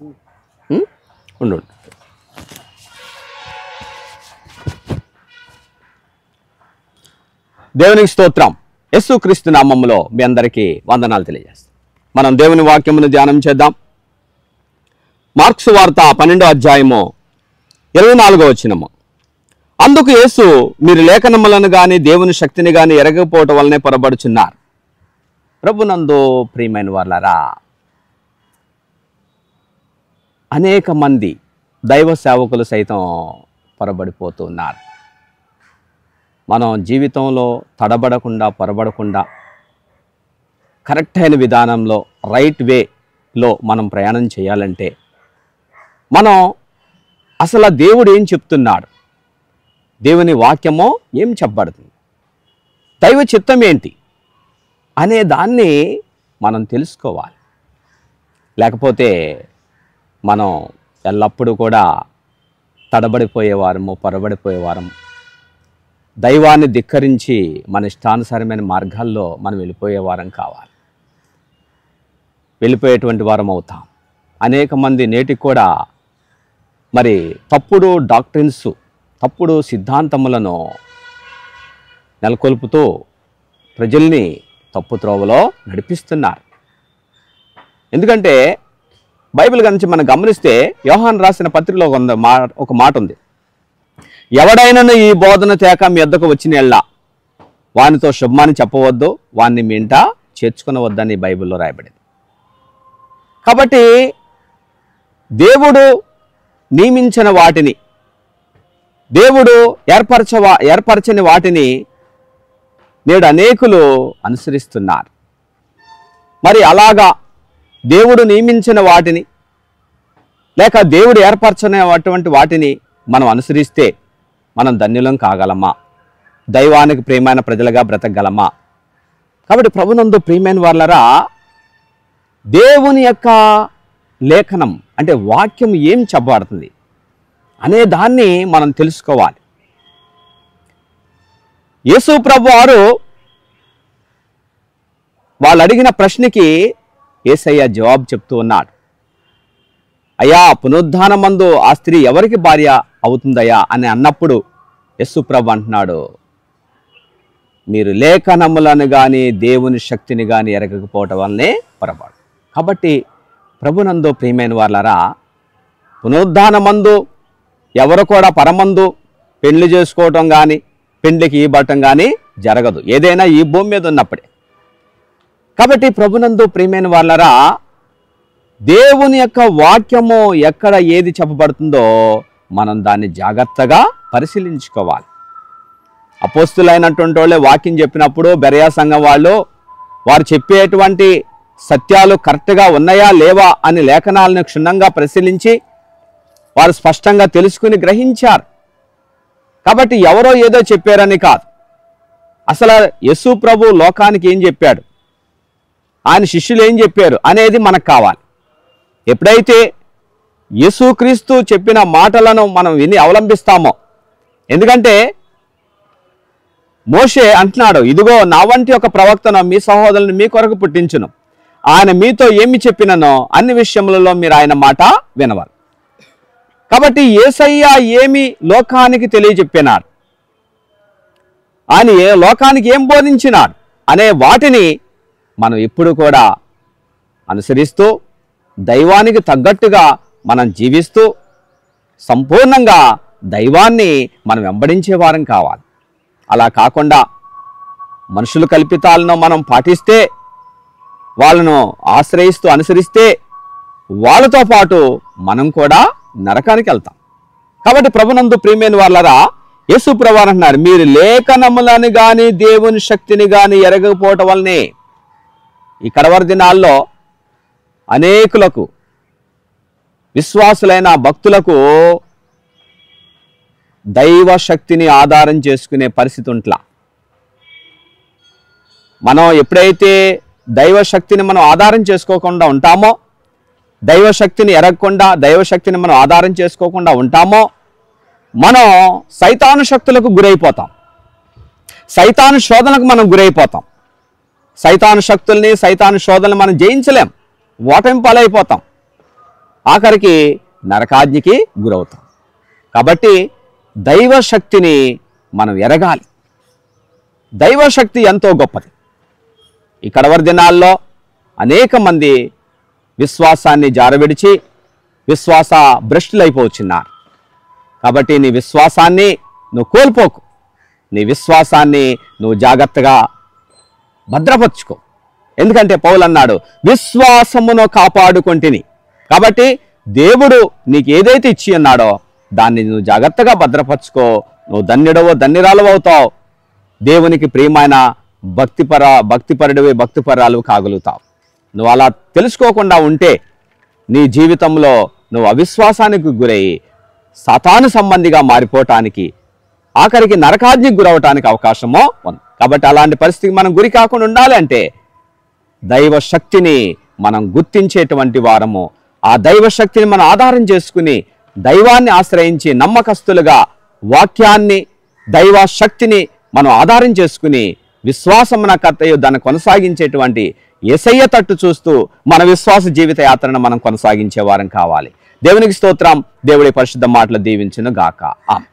ఉండు. దేవునికి స్తోత్రం. యేసుక్రీస్తు నామములో మీ అందరికీ వందనాలు తెలియజేస్తాం. మనం దేవుని వాక్యమును ధ్యానం చేద్దాం. మార్క్సు వార్త 12వ అధ్యాయము 24వ వచనము. అందుకు యేసు, మీరు లేఖనములను గాని దేవుని శక్తిని గాని ఎరగకపోవటం వల్లనే పొరబడుచున్నారు. ప్రభునందు ప్రియమైన వాళ్ళారా, అనేక మంది దైవ సేవకులు సైతం పొరబడిపోతున్నారు. మనం జీవితంలో తడబడకుండా పొరబడకుండా కరెక్ట్ అయిన విధానంలో రైట్ వేలో మనం ప్రయాణం చేయాలంటే మనం అసలు దేవుడు ఏం చెప్తున్నాడు, దేవుని వాక్యమో ఏం చెప్పబడుతుంది, దైవ చిత్తం ఏంటి అనే దాన్ని మనం తెలుసుకోవాలి. లేకపోతే మనం ఎల్లప్పుడూ కూడా తడబడిపోయేవారము, పొరబడిపోయేవారము, దైవాన్ని ధిక్కరించి మన ఇష్టానుసారమైన మార్గాల్లో మనం వెళ్ళిపోయేవారం కావాలి. వెళ్ళిపోయేటువంటి వారం అవుతాం. అనేక మంది నేటికి కూడా మరి తప్పుడు డాక్ట్రిన్స్, తప్పుడు సిద్ధాంతములను నెలకొల్పుతూ ప్రజల్ని తప్పు త్రోవలో నడిపిస్తున్నారు. ఎందుకంటే బైబిల్ గురించి మనం గమనిస్తే యోహాను రాసిన పత్రికలో ఒక మాట ఉంది. ఎవడైనా ఈ బోధన తేక మీ వద్దకు వచ్చిన ఎల్లా వానితో శుభమాని చెప్పవద్దు, వాన్ని మీ ఇంట చేర్చుకునవద్దని బైబిల్లో రాయబడింది. కాబట్టి దేవుడు నియమించిన వాటిని, దేవుడు ఏర్పరచని వాటిని నేడు అనేకులు అనుసరిస్తున్నారు. మరి అలాగా దేవుడు నియమించిన వాటిని లేక దేవుడు ఏర్పరచనటువంటి వాటిని మనం అనుసరిస్తే మనం ధన్యులం కాగలమా? దైవానికి ప్రియమైన ప్రజలుగా బ్రతకగలమా? కాబట్టి ప్రభునందు ప్రియమైన వాళ్ళరా, దేవుని యొక్క లేఖనం అంటే వాక్యం ఏం చెప్పబడుతుంది అనే దాన్ని మనం తెలుసుకోవాలి. యేసు ప్రభు వారు వాళ్ళు అడిగిన ప్రశ్నకి యేసయ్య జవాబు చెప్తూ ఉన్నాడు. అయ్యా, పునరుద్ధానమందు ఆ స్త్రీ ఎవరికి భార్య అవుతుందయ్యా అని అన్నప్పుడు యేసు ప్రభు అంటున్నాడు, మీరు లేఖనములను కానీ దేవుని శక్తిని కానీ ఎరగకపోవటం వల్లనే పొరపాటు. కాబట్టి ప్రభునందు ప్రియమైన వాళ్ళరా, పునరుద్ధానమందు ఎవరు కూడా పరమందు పెళ్లి చేసుకోవటం కానీ పెండ్లికి ఇవ్వటం కానీ జరగదు, ఏదైనా ఈ భూమి మీద ఉన్నప్పుడే. కాబట్టి ప్రభునందు ప్రియమైన వాళ్ళరా, దేవుని యొక్క వాక్యము ఎక్కడ ఏది చెప్పబడుతుందో మనం దాన్ని జాగ్రత్తగా పరిశీలించుకోవాలి. అపోస్తులైనటువంటి వాళ్ళే వాక్యం చెప్పినప్పుడు బెరయా సంఘం వాళ్ళు వారు చెప్పేటువంటి సత్యాలు కరెక్ట్గా ఉన్నాయా లేవా అని లేఖనాలను క్షుణ్ణంగా పరిశీలించి వారు స్పష్టంగా తెలుసుకుని గ్రహించారు. కాబట్టి ఎవరో ఏదో చెప్పారని కాదు, అసలు యేసు ప్రభు లోకానికి ఏం చెప్పాడు, ఆయన శిష్యులు ఏం చెప్పారు అనేది మనకు కావాలి. ఎప్పుడైతే యేసుక్రీస్తు చెప్పిన మాటలను మనం విని అవలంబిస్తామో, ఎందుకంటే మోషే అంటున్నాడు, ఇదిగో నా వంటి ఒక ప్రవక్తను మీ సహోదరులను మీ కొరకు పుట్టించును, ఆయన మీతో ఏమి చెప్పిననో అన్ని విషయములలో మీరు ఆయన మాట వినవాలి. కాబట్టి యేసయ్య ఏమి లోకానికి తెలియజెప్పినాడు, ఆయన లోకానికి ఏం బోధించినాడు అనే వాటిని మనం ఎప్పుడు కూడా అనుసరిస్తూ దైవానికి తగ్గట్టుగా మనం జీవిస్తూ సంపూర్ణంగా దైవాన్ని మనం వెంబడించే వారం కావాలి. అలా కాకుండా మనుషుల కల్పితాలను మనం పాటిస్తే, వాళ్ళను ఆశ్రయిస్తూ అనుసరిస్తే వాళ్ళతో పాటు మనం కూడా నరకానికి వెళ్తాం. కాబట్టి ప్రభునందు ప్రియమైన వాళ్ళరా, యేసు ప్రభువు అంటున్నారు, మీరు లేఖనములను కానీ దేవుని శక్తిని కానీ ఎరగకపోవటం వల్లనే ఈ కడవరి దినాల్లో అనేకులకు, విశ్వాసులైన భక్తులకు దైవ శక్తిని ఆధారం చేసుకునే పరిస్థితి ఉంట్లా. మనం ఎప్పుడైతే దైవ శక్తిని మనం ఆధారం చేసుకోకుండా ఉంటామో, దైవ శక్తిని ఎరగకుండా దైవశక్తిని మనం ఆధారం చేసుకోకుండా ఉంటామో, మనం సైతాను శక్తులకు గురైపోతాం, సైతాను శోధనకు మనం గురైపోతాం. సైతాను శక్తుల్ని, సైతాను శోధనలు మనం జయించలేం, ఓటమి పాలైపోతాం. ఆఖరికి నరకాగ్నికి గురవుతాం. కాబట్టి దైవశక్తిని మనం ఎరగాలి. దైవశక్తి ఎంతో గొప్పది. ఈ కడవరి దినాల్లో అనేక మంది విశ్వాసాన్ని జారవిడిచి విశ్వాస భ్రష్టులైపోతున్నారు. కాబట్టి నీ విశ్వాసాన్ని నువ్వు కోల్పోకు. నీ విశ్వాసాన్ని నువ్వు జాగ్రత్తగా భద్రపరుచుకో. ఎందుకంటే పౌలు అన్నాడు, విశ్వాసమును కాపాడుకొంటిని. కాబట్టి దేవుడు నీకు ఏదైతే ఇచ్చి ఉన్నాడో దాన్ని నువ్వు జాగ్రత్తగా భద్రపరుచుకో. నువ్వు ధన్యుడవో ధన్యురాలు అవుతావు. దేవునికి ప్రియమైన భక్తిపరుడివి భక్తిపరాలు కాగలుగుతావు. నువ్వు అలా తెలుసుకోకుండా ఉంటే నీ జీవితంలో నువ్వు అవిశ్వాసానికి గురయ్యి సాతాను సంబంధిగా మారిపోవటానికి, ఆఖరికి నరకాగ్నికి గురవటానికి అవకాశమో ఉంది. కాబట్టి అలాంటి పరిస్థితికి మనం గురి కాకుండా ఉండాలి అంటే దైవ శక్తిని మనం గుర్తించేటువంటి వారము, ఆ దైవ శక్తిని మనం ఆధారం చేసుకుని దైవాన్ని ఆశ్రయించి నమ్మకస్తులుగా వాక్యాన్ని దైవ శక్తిని మనం ఆధారం చేసుకుని విశ్వాసమున కర్తయు దాన్ని కొనసాగించేటువంటి యేసయ్య తట్టు చూస్తూ మన విశ్వాస జీవిత యాత్రను మనం కొనసాగించే వారం కావాలి. దేవునికి స్తోత్రం. దేవుడి పరిశుద్ధ మాటలు దీవించును గాక. ఆమేన్.